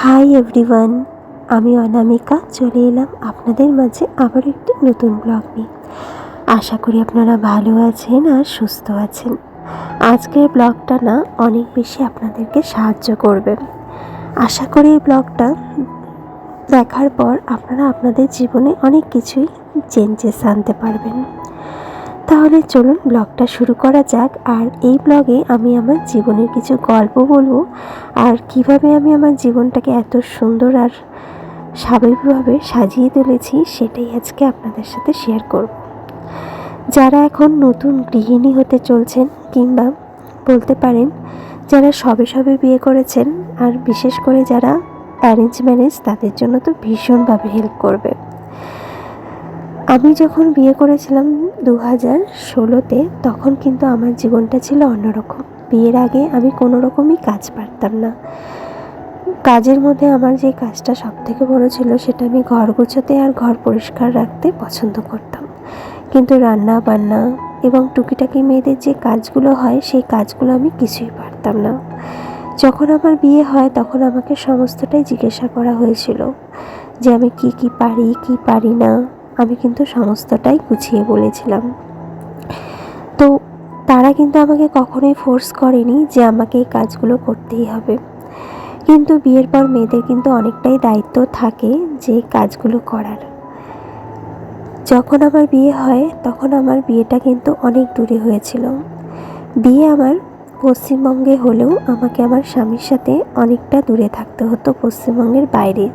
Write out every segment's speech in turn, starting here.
Hi everyone, আমি অনামিকা চলে এলাম আপনাদের মাঝে আবার একটি নতুন ব্লগ নিয়ে। আশা করি আপনারা ভালো আছেন আর সুস্থ আছেন। আজকের ব্লগটা না অনেক বেশি আপনাদেরকে সাহায্য করবে। আশা করি এই ব্লগটা দেখার পর আপনারা আপনাদের জীবনে অনেক কিছুই চেঞ্জেস আনতে পারবেন। তাহলে চলুন ব্লগটা শুরু করা যাক। আর এই ব্লগে আমি আমার জীবনের কিছু গল্প বলবো, আর কিভাবে আমি আমার জীবনটাকে এত সুন্দর আর স্বাভাবিকভাবে সাজিয়ে তুলেছি সেটাই আজকে আপনাদের সাথে শেয়ার করব। যারা এখন নতুন গৃহিণী হতে চলছেন, কিংবা বলতে পারেন যারা সবে সবে বিয়ে করেছেন, আর বিশেষ করে যারা অ্যারেঞ্জ ম্যারেজ, তাদের জন্য তো ভীষণভাবে হেল্প করবে। আমি যখন বিয়ে করেছিলাম 2016-তে, তখন কিন্তু আমার জীবনটা ছিল অন্যরকম। বিয়ের আগে আমি কোনো রকমই কাজ পারতাম না। কাজের মধ্যে আমার যে কাজটা সবথেকে বড় ছিল, সেটা আমি ঘর গোছাতে আর ঘর পরিষ্কার রাখতে পছন্দ করতাম। কিন্তু রান্না বান্না এবং টুকিটাকি মেয়েদের যে কাজগুলো হয়, সেই কাজগুলো আমি কিছুই পারতাম না। যখন আমার বিয়ে হয় তখন আমাকে সমস্তটাই জিজ্ঞাসা করা হয়েছিল যে আমি কি পারি কি পারি না। আমি কিন্তু সমস্তটাই গুছিয়ে বলেছিলাম। তো তারা কিন্তু আমাকে কখনোই ফোর্স করেনি যে আমাকে এই কাজগুলো করতেই হবে। কিন্তু বিয়ের পর মেয়েদের কিন্তু অনেকটাই দায়িত্ব থাকে যে কাজগুলো করার। যখন আমার বিয়ে হয় তখন আমার বিয়েটা কিন্তু অনেক দূরে হয়েছিল। বিয়ে আমার পশ্চিমবঙ্গে হলেও আমাকে আমার স্বামীর সাথে অনেকটা দূরে থাকতে হতো, পশ্চিমবঙ্গের বাইরে,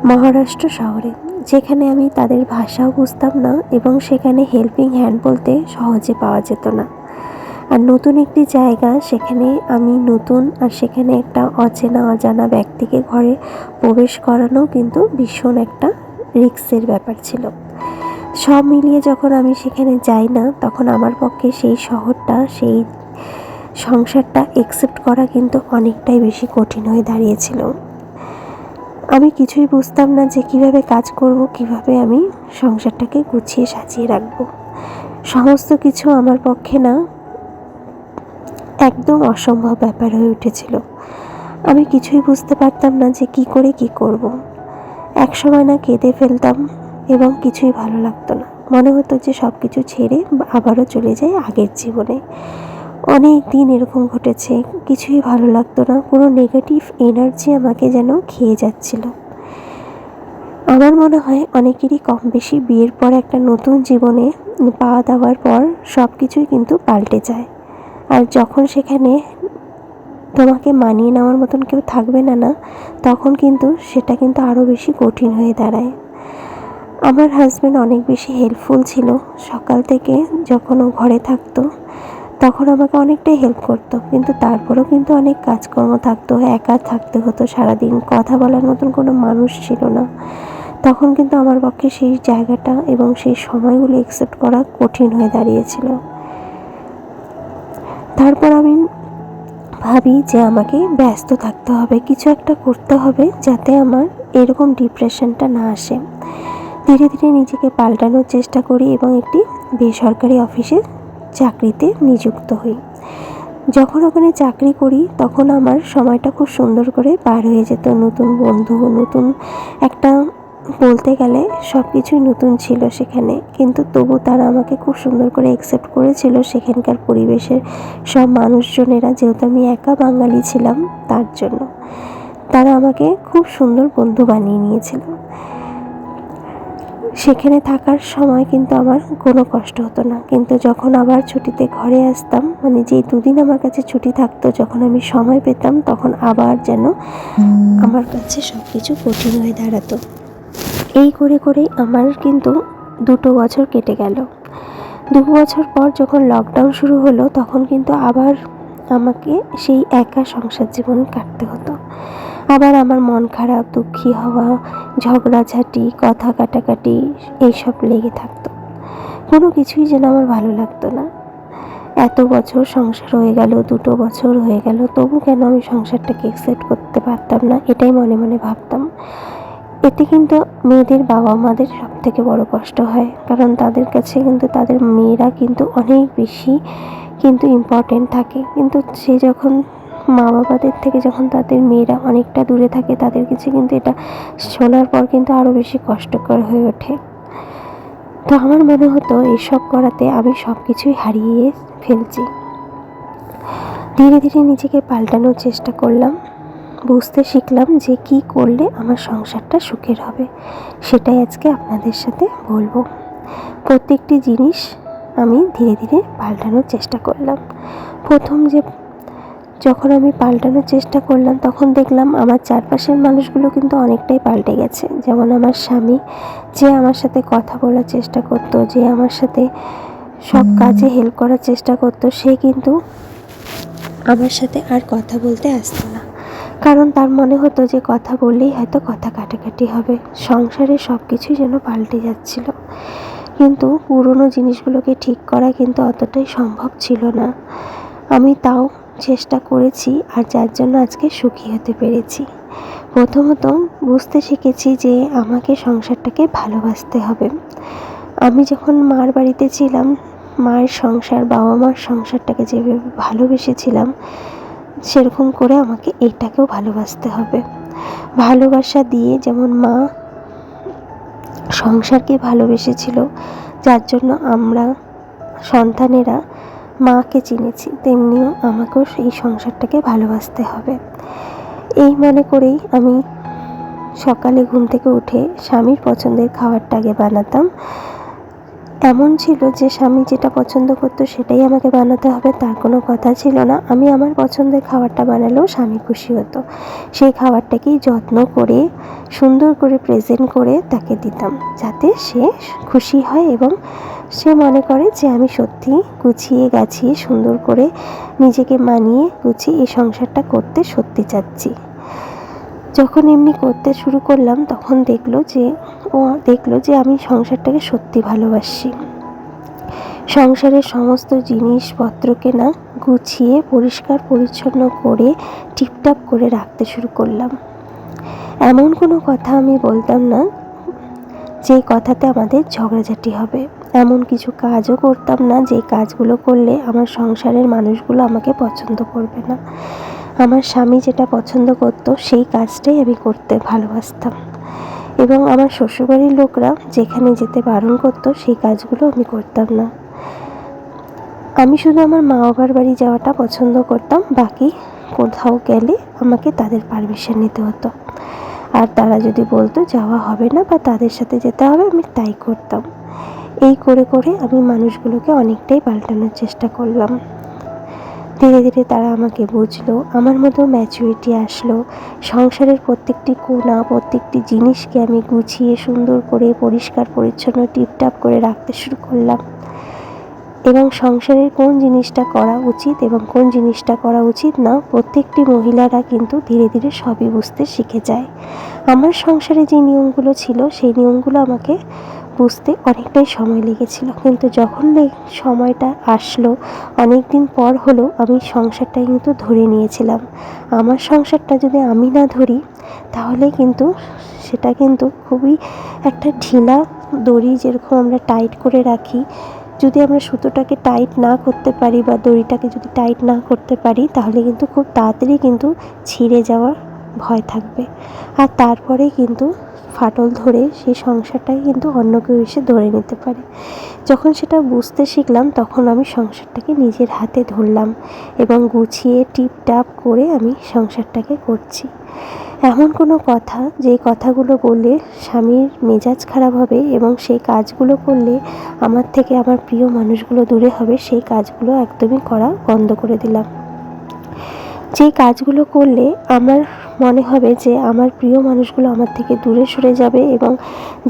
মহারাষ্ট্র শহরে, যেখানে আমি তাদের ভাষাও বুঝতাম না এবং সেখানে হেল্পিং হ্যান্ড বলতে সহজে পাওয়া যেত না। আর নতুন একটি জায়গা, সেখানে আমি নতুন, আর সেখানে একটা অচেনা অজানা ব্যক্তিকে ঘরে প্রবেশ করানো কিন্তু ভীষণ একটা রিস্কের ব্যাপার ছিল। সব মিলিয়ে যখন আমি সেখানে যাই না, তখন আমার পক্ষে সেই শহরটা, সেই সংসারটা অ্যাকসেপ্ট করা কিন্তু অনেকটাই বেশি কঠিন হয়ে দাঁড়িয়েছিল। আমি কিছুই বুঝতাম না যে কিভাবে কাজ করব, কিভাবে আমি সংসারটাকে গুছিয়ে সাজিয়ে রাখবো। সমস্ত কিছু আমার পক্ষে না একদম অসম্ভব ব্যাপার হয়ে উঠেছিল। আমি কিছুই বুঝতে পারতাম না যে কি করে কি করব। এক সময় না কেঁদে ফেলতাম এবং কিছুই ভালো লাগতো না। মনে হতো যে সব কিছু ছেড়ে আবারও চলে যাই আগের জীবনে। অনেক দিন এরকম ঘটেছে, কিছুই ভালো লাগতো না। পুরো নেগেটিভ এনার্জি আমাকে যেন খেয়ে যাচ্ছিল। আমার মনে হয় অনেকেরই কম বেশি বিয়ের পর একটা নতুন জীবনে পা দেওয়ার পর সব কিছুই কিন্তু পাল্টে যায়। আর যখন সেখানে তোমাকে মানিয়ে নেওয়ার মতন কেউ থাকবে না, তখন কিন্তু সেটা কিন্তু আরও বেশি কঠিন হয়ে দাঁড়ায়। আমার হাজব্যান্ড অনেক বেশি হেল্পফুল ছিল। সকাল থেকে যখন ও ঘরে থাকতো তখন আমাকে অনেকটাই হেল্প করতো, কিন্তু তারপরেও কিন্তু অনেক কাজকর্ম থাকতো, একা থাকতে হতো সারাদিন, কথা বলার মতন কোনো মানুষ ছিল না। তখন কিন্তু আমার পক্ষে সেই জায়গাটা এবং সেই সময়গুলো অ্যাকসেপ্ট করা কঠিন হয়ে দাঁড়িয়েছিল। তারপর আমি ভাবি যে আমাকে ব্যস্ত থাকতে হবে, কিছু একটা করতে হবে যাতে আমার এরকম ডিপ্রেশনটা না আসে। ধীরে ধীরে নিজেকে পাল্টানোর চেষ্টা করি এবং একটি বেসরকারি অফিসে চাকরিতে নিযুক্ত হই। যখন ওখানে চাকরি করি তখন আমার সময়টা খুব সুন্দর করে পার হয়ে যেত। নতুন বন্ধু, নতুন একটা, বলতে গেলে সব কিছুই নতুন ছিল সেখানে, কিন্তু তবু তারা আমাকে খুব সুন্দর করে অ্যাকসেপ্ট করেছিল। সেখানকার পরিবেশের সব মানুষজনেরা, যেহেতু আমি একা বাঙালি ছিলাম, তার জন্য তারা আমাকে খুব সুন্দর বন্ধু বানিয়ে নিয়েছিল। সেখানে থাকার সময় কিন্তু আমার কোনো কষ্ট হতো না। কিন্তু যখন আবার ছুটিতে ঘরে আসতাম, মানে যেই দুদিন আমার কাছে ছুটি থাকতো, যখন আমি সময় পেতাম, তখন আবার যেন আমার কাছে সব কিছু কঠিন হয়ে দাঁড়াতো। এই করে করেই আমার কিন্তু 2 বছর কেটে গেল। 2 বছর পর যখন লকডাউন শুরু হলো, তখন কিন্তু আবার আমাকে সেই একা সংসার জীবন কাটতে হতো। আবার আমার মন খারাপ, দুঃখী হওয়া, ঝগড়াঝাটি, কথা কাটাকাটি এইসব লেগে থাকতো। কোনো কিছুই যেন আমার ভালো লাগতো না। এত বছর সংসার হয়ে গেল, 2 বছর হয়ে গেল, তবু কেন আমি সংসারটাকে অ্যাকসেপ্ট করতে পারতাম না, এটাই মনে মনে ভাবতাম। এতে কিন্তু মেয়েদের বাবা মাদের সব থেকে বড় কষ্ট হয়, কারণ তাদের কাছে কিন্তু তাদের মেয়েরা কিন্তু অনেক বেশি কিন্তু ইম্পর্টেন্ট থাকে। কিন্তু সে যখন মা বাবাদের থেকে যখন তাদের মেয়েরা অনেকটা দূরে থাকে তাদের কাছে কিন্তু এটা শোনার পর কিন্তু আরও বেশি কষ্টকর হয়ে ওঠে। তো আমার মনে হতো এসব করাতে আমি সব কিছুই হারিয়ে ফেলছি। ধীরে ধীরে নিজেকে পাল্টানোর চেষ্টা করলাম, বুঝতে শিখলাম যে কি করলে আমার সংসারটা সুখের হবে, সেটাই আজকে আপনাদের সাথে বলবো। প্রত্যেকটি জিনিস আমি ধীরে ধীরে পাল্টানোর চেষ্টা করলাম। যখন আমি পাল্টানোর চেষ্টা করলাম তখন দেখলাম আমার চারপাশের মানুষগুলো কিন্তু অনেকটাই পাল্টে গেছে। যেমন আমার স্বামী, যে আমার সাথে কথা বলার চেষ্টা করতো, যে আমার সাথে সব কাজে হেল্প করার চেষ্টা করতো, সে কিন্তু আমার সাথে আর কথা বলতে আসতো না। কারণ তার মনে হতো যে কথা বললেই হয়তো কথা কাটাকাটি হবে। সংসারে সব কিছুই যেন পাল্টে যাচ্ছিল। কিন্তু পুরনো জিনিসগুলোকে ঠিক করা কিন্তু অতটাই সম্ভব ছিল না। আমি তাও চেষ্টা করেছি, আর যার জন্য আজকে সুখী হতে পেরেছি। প্রথমত বুঝতে শিখেছি যে আমাকে সংসারটাকে ভালোবাসতে হবে। আমি যখন মার বাড়িতে ছিলাম, মায়ের সংসার, বাবা মার সংসারটাকে যেভাবে ভালোবেসেছিলাম, সেরকম করে আমাকে এইটাকেও ভালোবাসতে হবে। ভালোবাসা দিয়ে যেমন মা সংসারকে ভালোবেসেছিল, যার জন্য আমরা সন্তানেরা মাকে চিনেছি, তেমনিও আমাকেও সেই সংসারটাকে ভালোবাসতে হবে। এই মনে করেই আমি সকালে ঘুম থেকে উঠে স্বামীর পছন্দের খাবারটা আগে বানাতাম। এমন ছিল যে স্বামী যেটা পছন্দ করতো সেটাই আমাকে বানাতে হবে, তার কোনো কথা ছিল না। আমি আমার পছন্দের খাবারটা বানালেও স্বামী খুশি হতো। সেই খাবারটাকেই যত্ন করে সুন্দর করে প্রেজেন্ট করে তাকে দিতাম, যাতে সে খুশি হয় এবং সে মনে করে যে আমি সত্যি গুছিয়ে গাছিয়ে সুন্দর করে নিজেকে মানিয়ে গুছিয়ে এই সংসারটা করতে সত্যি চাচ্ছি। যখন এমনি করতে শুরু করলাম তখন দেখলো যে আমি সংসারটাকে সত্যি ভালোবাসি। সংসারের সমস্ত জিনিসপত্রকে না গুছিয়ে পরিষ্কার পরিচ্ছন্ন করে টিপটাপ করে রাখতে শুরু করলাম। এমন কোনো কথা আমি বলতাম না যে কথাতে আমাদের ঝগড়াঝাটি হবে। এমন কিছু কাজও করতাম না যে কাজগুলো করলে আমার সংসারের মানুষগুলো আমাকে পছন্দ করবে না। আমার স্বামী যেটা পছন্দ করতো সেই কাজটাই আমি করতে ভালোবাসতাম, এবং আমার শ্বশুরবাড়ির লোকরা যেখানে যেতে বারণ করতো সেই কাজগুলো আমি করতাম না। আমি শুধু আমার মা বাবার বাড়ি যাওয়াটা পছন্দ করতাম, বাকি কোথাও গেলে আমাকে তাদের পারমিশন নিতে হতো। আর তারা যদি বলতো যাওয়া হবে না বা তাদের সাথে যেতে হবে, আমি তাই করতাম। এই করে করে আমি মানুষগুলোকে অনেকটাই পাল্টানোর চেষ্টা করলাম। ধীরে ধীরে তারা আমাকে বুঝলো, আমার মধ্যেও ম্যাচুরিটি আসলো। সংসারের প্রত্যেকটি কোণা, প্রত্যেকটি জিনিসকে আমি গুছিয়ে সুন্দর করে পরিষ্কার পরিচ্ছন্ন টিপটাপ করে রাখতে শুরু করলাম। এবং সংসারের কোন জিনিসটা করা উচিত এবং কোন জিনিসটা করা উচিত না, প্রত্যেকটি মহিলারা কিন্তু ধীরে ধীরে সবই বুঝতে শিখে যায়। আমার সংসারে যে নিয়মগুলো ছিল সেই নিয়মগুলো আমাকে বুঝতে অনেকটাই সময় লেগেছিল, কিন্তু যখন সময়টা আসলো, অনেক দিন পর হলেও আমি সংসারটা কিন্তু ধরে নিয়েছিলাম। আমার সংসারটা যদি আমি না ধরি তাহলে কিন্তু সেটা কিন্তু খুবই একটা ঢিলা দড়ি, যেরকম আমরা টাইট করে রাখি, যদি আমরা সুতোটাকে টাইট না করতে পারি বা দড়িটাকে যদি টাইট না করতে পারি তাহলে কিন্তু খুব তাড়াতাড়ি কিন্তু ছিঁড়ে যাওয়ার ভয় থাকবে, আর তারপরে কিন্তু ফাটল ধরে সেই সংসারটাকে কিন্তু অন্য কেউ এসে ধরে নিতে পারে। যখন সেটা বুঝতে শিখলাম তখন আমি সংসারটাকে নিজের হাতে ধরলাম এবং গুছিয়ে টিপটাপ করে আমি সংসারটাকে করছি। এমন কোনো কথা যে কথাগুলো বললে স্বামীর মেজাজ খারাপ হবে এবং সেই কাজগুলো করলে আমার থেকে আমার প্রিয় মানুষগুলো দূরে হবে, সেই কাজগুলো একদমই করা বন্ধ করে দিলাম। যেই কাজগুলো করলে আমার মনে হবে যে আমার প্রিয় মানুষগুলো আমার থেকে দূরে সরে যাবে এবং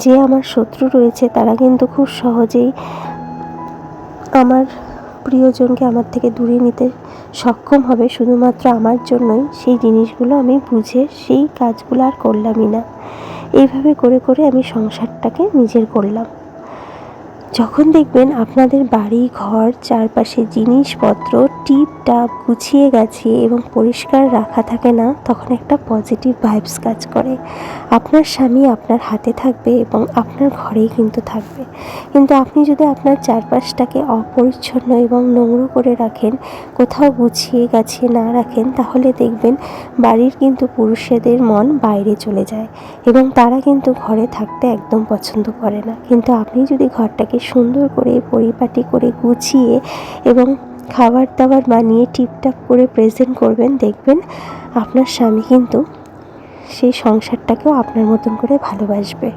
যে আমার শত্রু রয়েছে তারা কিন্তু খুব সহজেই আমার প্রিয়জনকে আমার থেকে দূরে নিতে সক্ষম হবে শুধুমাত্র আমার জন্যই, সেই জিনিসগুলো আমি বুঝে সেই কাজগুলো আর করলামই না। এইভাবে করে করে আমি সংসারটাকে নিজের করলাম। যখন দেখবেন আপনাদের বাড়ি ঘর চারপাশে জিনিসপত্র টিপটাপ গুছিয়ে গেছে এবং পরিষ্কার রাখা থাকে না, তখন একটা পজিটিভ ভাইবস কাজ করে। আপনার স্বামী আপনার হাতে থাকবে এবং আপনার ঘরেই কিন্তু থাকবে। কিন্তু আপনি যদি আপনার চারপাশটাকে অপরিচ্ছন্ন এবং নোংরা করে রাখেন, কোথাও গুছিয়ে গাছিয়ে না রাখেন, তাহলে দেখবেন বাড়ির কিন্তু পুরুষদের মন বাইরে চলে যায় এবং তারা কিন্তু ঘরে থাকতে একদম পছন্দ করে না। কিন্তু আপনি যদি ঘরটাকে সুন্দর করে পরিপাটি করে গুছিয়ে এবং খাবার দাবার বানিয়ে টিপটাপ করে প্রেজেন্ট করবেন, দেখবেন আপনার স্বামী কিন্তু সেই সংসারটাকেও আপনার মতন করে ভালোবাসবে।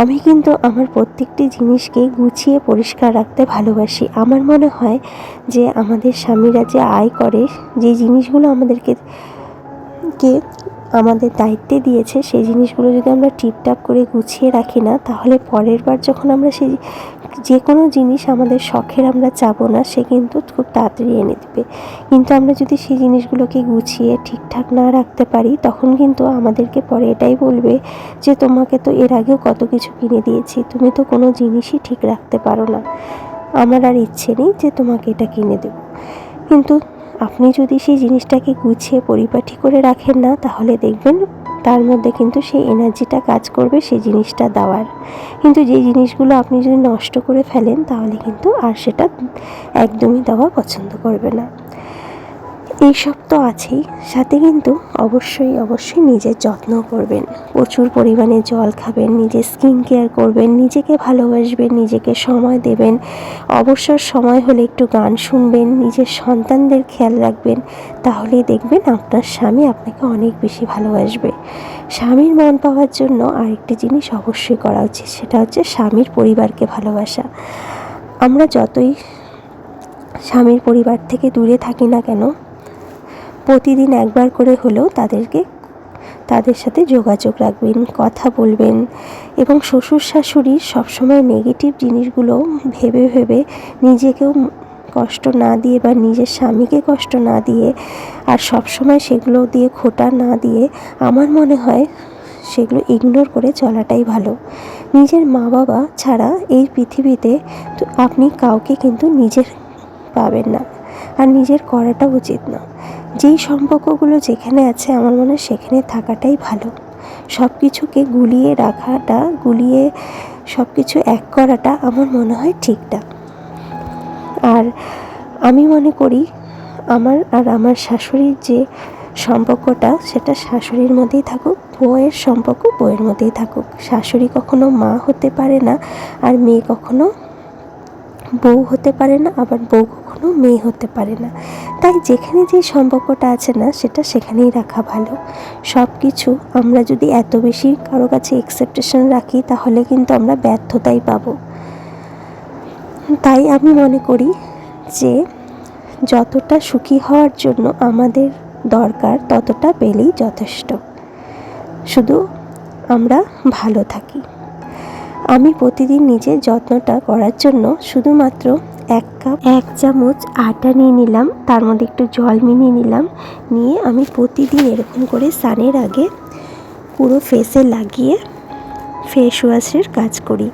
আমি কিন্তু আমার প্রত্যেকটি জিনিসকে গুছিয়ে পরিষ্কার রাখতে ভালোবাসি। আমার মনে হয় যে আমাদের স্বামীরা যে আয় করে, যে জিনিসগুলো আমাদেরকে আমাদের দায়িত্বে দিয়েছে, সেই জিনিসগুলো যদি আমরা টিপটাপ করে গুছিয়ে রাখি না, তাহলে পরের বার যখন আমরা সেই যে কোনো জিনিস আমাদের শখের আমরা চাবো না, সে কিন্তু খুব তাড়াতাড়ি এনে দেবে। কিন্তু আমরা যদি সেই জিনিসগুলোকে গুছিয়ে ঠিকঠাক না রাখতে পারি, তখন কিন্তু আমাদেরকে পরে এটাই বলবে যে তোমাকে তো এর আগেও কত কিছু কিনে দিয়েছি, তুমি তো কোনো জিনিসই ঠিক রাখতে পারো না, আমার আর ইচ্ছে নেই যে তোমাকে এটা কিনে দেব। কিন্তু আপনি যদি সেই জিনিসটাকে গুছিয়ে পরিপাটি করে রাখেন না, তাহলে দেখবেন তার মধ্যে কিন্তু সেই এনার্জিটা কাজ করবে সেই জিনিসটা দেওয়ার। কিন্তু যে জিনিসগুলো আপনি যদি নষ্ট করে ফেলেন, তাহলে কিন্তু আর সেটা একদমই দেওয়া পছন্দ করবে না। এইসব তো আছেই, সাথে কিন্তু অবশ্যই নিজের যত্ন করবেন। প্রচুর পরিমাণে জল খাবেন, নিজের স্কিন কেয়ার করবেন, নিজেকে ভালোবাসবেন, নিজেকে সময় দেবেন। অবসর সময় হলে একটু গান শুনবেন, নিজের সন্তানদের খেয়াল রাখবেন, তাহলেই দেখবেন আপনার স্বামী আপনাকে অনেক বেশি ভালোবাসবে। স্বামীর মন পাওয়ার জন্য আরেকটি জিনিস অবশ্যই করা উচিত, সেটা হচ্ছে স্বামীর পরিবারকে ভালোবাসা। আমরা যতই স্বামীর পরিবার থেকে দূরে থাকি না কেন, প্রতিদিন একবার করে হলেও তাদের সাথে যোগাযোগ রাখবেন, কথা বলবেন এবং শ্বশুর শাশুড়ির সবসময় নেগেটিভ জিনিসগুলো ভেবে নিজেকেও কষ্ট না দিয়ে বা নিজের স্বামীকে কষ্ট না দিয়ে আর সবসময় সেগুলো দিয়ে খোঁটা না দিয়ে, আমার মনে হয় সেগুলো ইগনোর করে চলাটাই ভালো। নিজের মা বাবা ছাড়া এই পৃথিবীতে তো আপনি কাউকে কিন্তু নিজের পাবেন না, আর নিজের করাটা উচিত না। যেই সম্পর্কগুলো যেখানে আছে, আমার মনে হয় সেখানে থাকাটাই ভালো। সব কিছুকে গুলিয়ে রাখাটা, গুলিয়ে সব কিছু এক করাটা আমার মনে হয় ঠিক না। আর আমি মনে করি আমার আর আমার শাশুড়ির যে সম্পর্কটা, সেটা শাশুড়ির মধ্যেই থাকুক, বউয়ের সম্পর্ক বউয়ের মধ্যেই থাকুক। শাশুড়ি কখনো মা হতে পারে না, আর মেয়ে কখনো বউ হতে পারে না, আবার বউ কখনো মেয়ে হতে পারে না। তাই যেখানে যে সম্পর্কটা আছে না, সেটা সেখানেই রাখা ভালো। সব কিছু আমরা যদি এত বেশি কারো কাছে এক্সপেকটেশন রাখি, তাহলে কিন্তু আমরা ব্যর্থতাই পাবো। তাই আমি মনে করি যে যতটা সুখী হওয়ার জন্য আমাদের দরকার, ততটা পেলেই যথেষ্ট, শুধু আমরা ভালো থাকি। আমি প্রতিদিন নিজের যত্নটা করার জন্য শুধুমাত্র 1 চামচ আটা নিয়ে নিলাম, তার মধ্যে একটু জল মিলিয়ে নিলাম, নিয়ে আমি প্রতিদিন এরকম করে স্নানের আগে পুরো ফেসে লাগিয়ে ফেস ওয়াশের কাজ করি।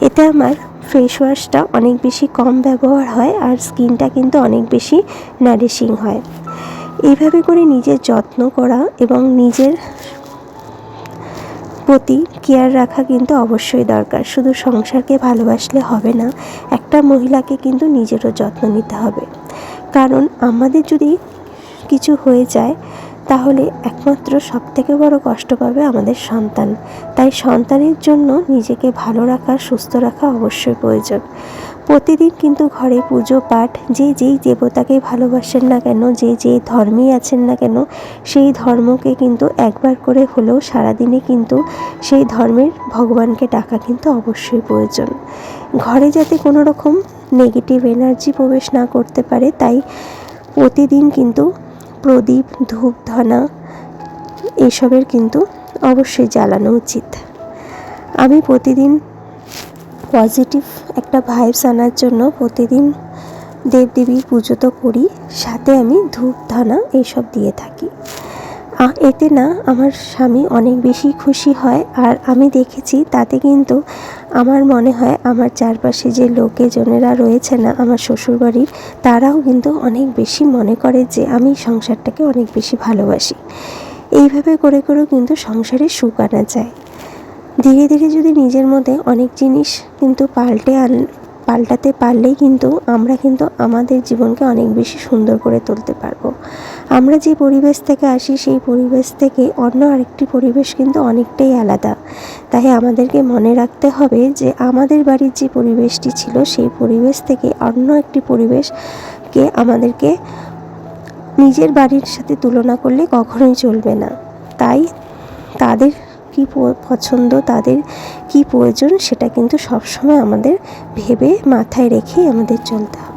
এতে আমার ফেস ওয়াশটা অনেক বেশি কম ব্যবহার হয় আর স্কিনটা কিন্তু অনেক বেশি নারিশিং হয়। এইভাবে করে নিজের যত্ন করা এবং নিজের প্রতি কেয়ার রাখা কিন্তু অবশ্যই দরকার। শুধু সংসারকে ভালোবাসলে হবে না, একটা মহিলাকে কিন্তু নিজেরও যত্ন নিতে হবে। কারণ আমাদের যদি কিছু হয়ে যায়, তাহলে একমাত্র সবথেকে বড় কষ্ট পাবে আমাদের সন্তান। তাই সন্তানের জন্য নিজেকে ভালো রাখা, সুস্থ রাখা অবশ্যই প্রয়োজন। প্রতিদিন কিন্তু ঘরে পুজো পাঠ, যেই দেবতাকে ভালোবাসেন না কেন, যে ধর্মেই আছেন না কেন, সেই ধর্মকে কিন্তু একবার করে হলেও সারাদিনে কিন্তু সেই ধর্মের ভগবানকে ডাকা কিন্তু অবশ্যই প্রয়োজন। ঘরে যাতে কোনো রকম নেগেটিভ এনার্জি প্রবেশ না করতে পারে, তাই প্রতিদিন কিন্তু প্রদীপ, ধূপ, ধূনা এসবের কিন্তু অবশ্যই জ্বালানো উচিত। আমি প্রতিদিন পজিটিভ একটা ভাইবস আনার জন্য প্রতিদিন দেবদেবীর পুজো তো করি, সাথে আমি ধূপ ধূনা এইসব দিয়ে থাকি। এতে না আমার স্বামী অনেক বেশি খুশি হয়, আর আমি দেখেছি তাতে কিন্তু আমার মনে হয় আমার চারপাশে যে লোকেজনেরা রয়েছে না আমার শ্বশুরবাড়ির, তারাও কিন্তু অনেক বেশি মনে করে যে আমি সংসারটাকে অনেক বেশি ভালোবাসি। এইভাবে করে করেও কিন্তু সংসারে সুখ আনা যায়। ধীরে ধীরে যদি নিজের মধ্যে অনেক জিনিস কিন্তু পাল্টাতে পারলেই কিন্তু আমরা কিন্তু আমাদের জীবনকে অনেক বেশি সুন্দর করে তুলতে পারবো। আমরা যে পরিবেশ থেকে আসি সেই পরিবেশ থেকে অন্য আরেকটি পরিবেশ কিন্তু অনেকটাই আলাদা। তাই আমাদেরকে মনে রাখতে হবে যে আমাদের বাড়ির যে পরিবেশটি ছিল সেই পরিবেশ থেকে অন্য একটি পরিবেশকে আমাদেরকে নিজের বাড়ির সাথে তুলনা করলে কখনোই চলবে না। তাই তাদের কী পছন্দ, তাদের কী প্রয়োজন সেটা কিন্তু সবসময় আমাদের ভেবে মাথায় রেখেই আমাদের চলতে হবে।